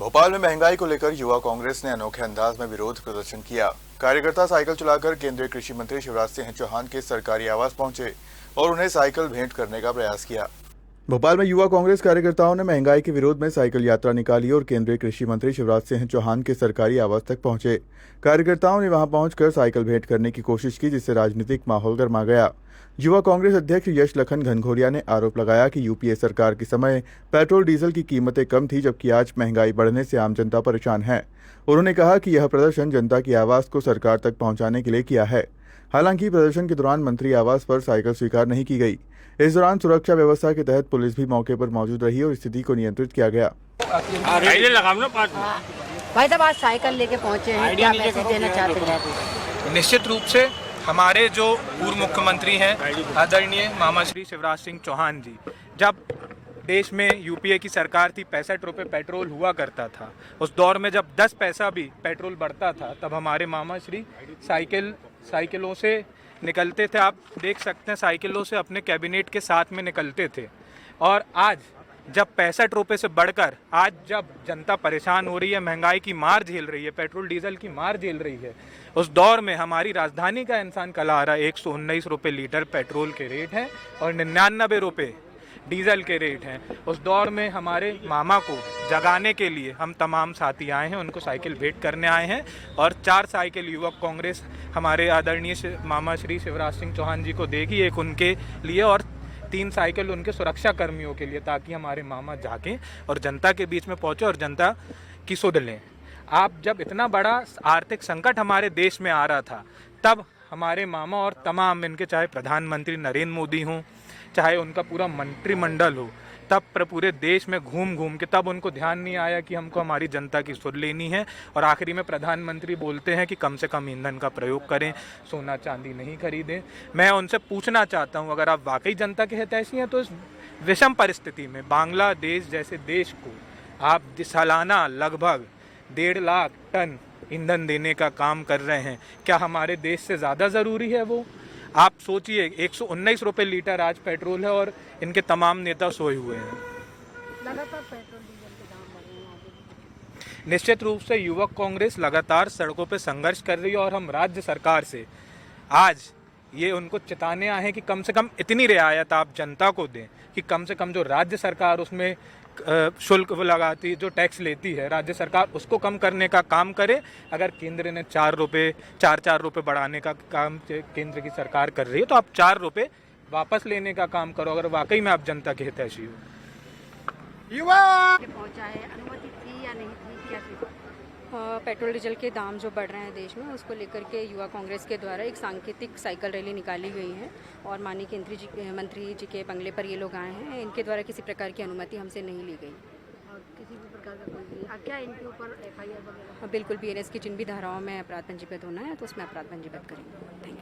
भोपाल में महंगाई को लेकर युवा कांग्रेस ने अनोखे अंदाज में विरोध प्रदर्शन किया। कार्यकर्ता साइकिल चलाकर केंद्रीय कृषि मंत्री शिवराज सिंह चौहान के सरकारी आवास पहुंचे और उन्हें साइकिल भेंट करने का प्रयास किया। भोपाल में युवा कांग्रेस कार्यकर्ताओं ने महंगाई के विरोध में साइकिल यात्रा निकाली और केंद्रीय कृषि मंत्री शिवराज सिंह चौहान के सरकारी आवास तक पहुंचे। कार्यकर्ताओं ने वहां पहुंचकर साइकिल भेंट करने की कोशिश की, जिससे राजनीतिक माहौल गर्मा गया। युवा कांग्रेस अध्यक्ष यश लखन घनघोरिया ने आरोप लगाया कि यूपीए सरकार के समय पेट्रोल डीजल की कीमतें कम थी, जबकि आज महंगाई बढ़ने से आम जनता परेशान है। उन्होंने कहा कि यह प्रदर्शन जनता की आवाज को सरकार तक पहुंचाने के लिए किया है। हालांकि प्रदर्शन के दौरान मंत्री आवास पर साइकिल स्वीकार नहीं की गई। इस दौरान सुरक्षा व्यवस्था के तहत पुलिस भी मौके पर मौजूद रही और स्थिति को नियंत्रित किया गया। भाई साहब आज साइकिल लेके पहुंचे हैं, क्या मैसेज देना चाहते हैं? निश्चित रूप से हमारे जो पूर्व मुख्यमंत्री हैं आदरणीय मामा श्री शिवराज सिंह चौहान जी, जब देश में यूपीए की सरकार थी 65 रुपये पेट्रोल हुआ करता था। उस दौर में जब 10 पैसा भी पेट्रोल बढ़ता था, तब हमारे मामा श्री साइकिलों से निकलते थे। आप देख सकते हैं साइकिलों से अपने कैबिनेट के साथ में निकलते थे। और आज जब 65 रुपये से बढ़कर आज जब जनता परेशान हो रही है, महंगाई की मार झेल रही है, पेट्रोल डीजल की मार झेल रही है, उस दौर में हमारी राजधानी का इंसान कल आ रहा है 119 रुपये लीटर पेट्रोल के रेट हैं और 99 रुपये डीजल के रेट हैं। उस दौर में हमारे मामा को जगाने के लिए हम तमाम साथी आए हैं, उनको साइकिल भेंट करने आए हैं और 4 साइकिल युवक कांग्रेस हमारे आदरणीय मामा श्री शिवराज सिंह चौहान जी को देगी, एक उनके लिए और 3 साइकिल उनके सुरक्षा कर्मियों के लिए, ताकि हमारे मामा जाके और जनता के बीच में पहुंचे और जनता की सुध लें। आप जब इतना बड़ा आर्थिक संकट हमारे देश में आ रहा था, तब हमारे मामा और तमाम इनके चाहे प्रधानमंत्री नरेंद्र मोदी हों, चाहे उनका पूरा मंत्रिमंडल हो, तब पूरे देश में घूम घूम के तब उनको ध्यान नहीं आया कि हमको हमारी जनता की सुध लेनी है। और आखिरी में प्रधानमंत्री बोलते हैं कि कम से कम ईंधन का प्रयोग करें, सोना चांदी नहीं खरीदें। मैं उनसे पूछना चाहता हूं, अगर आप वाकई जनता के हितैषी हैं तो इस विषम परिस्थिति में बांग्लादेश जैसे देश को आप सालाना लगभग 1.5 लाख टन ईंधन देने का काम कर रहे हैं, क्या हमारे देश से ज़्यादा ज़रूरी है वो? आप सोचिए 119 रुपये लीटर आज पेट्रोल है और इनके तमाम नेता सोए हुए हैं। लगातार पेट्रोल डीजल के दाम बढ़ रहे हैं। निश्चित रूप से युवक कांग्रेस लगातार सड़कों पर संघर्ष कर रही है और हम राज्य सरकार से आज ये उनको चिताने आए हैं कि कम से कम इतनी रियायत आप जनता को दें कि कम से कम जो राज्य सरकार उसमें शुल्क लगाती, जो टैक्स लेती है राज्य सरकार, उसको कम करने का काम करे। अगर केंद्र ने 4 रुपये बढ़ाने का काम केंद्र की सरकार कर रही है, तो आप 4 रुपये वापस लेने का काम करो, अगर वाकई में आप जनता के हितैषी हो। युवा पहुंचा है, अनुमति थी या नहीं थी, क्या थी? पेट्रोल डीजल के दाम जो बढ़ रहे हैं देश में, उसको लेकर के युवा कांग्रेस के द्वारा एक सांकेतिक साइकिल रैली निकाली गई है और माननीय केंद्रीय मंत्री जी के बंगले पर ये लोग आए हैं। इनके द्वारा किसी प्रकार की अनुमति हमसे नहीं ली गई। और किसी भी प्रकार का कोई क्या इनके ऊपर FIR वगैरह? बिल्कुल, BNS की जिन भी धाराओं में अपराध पंजीबद्ध होना है तो उसमें अपराध पंजीबद्ध करेंगे।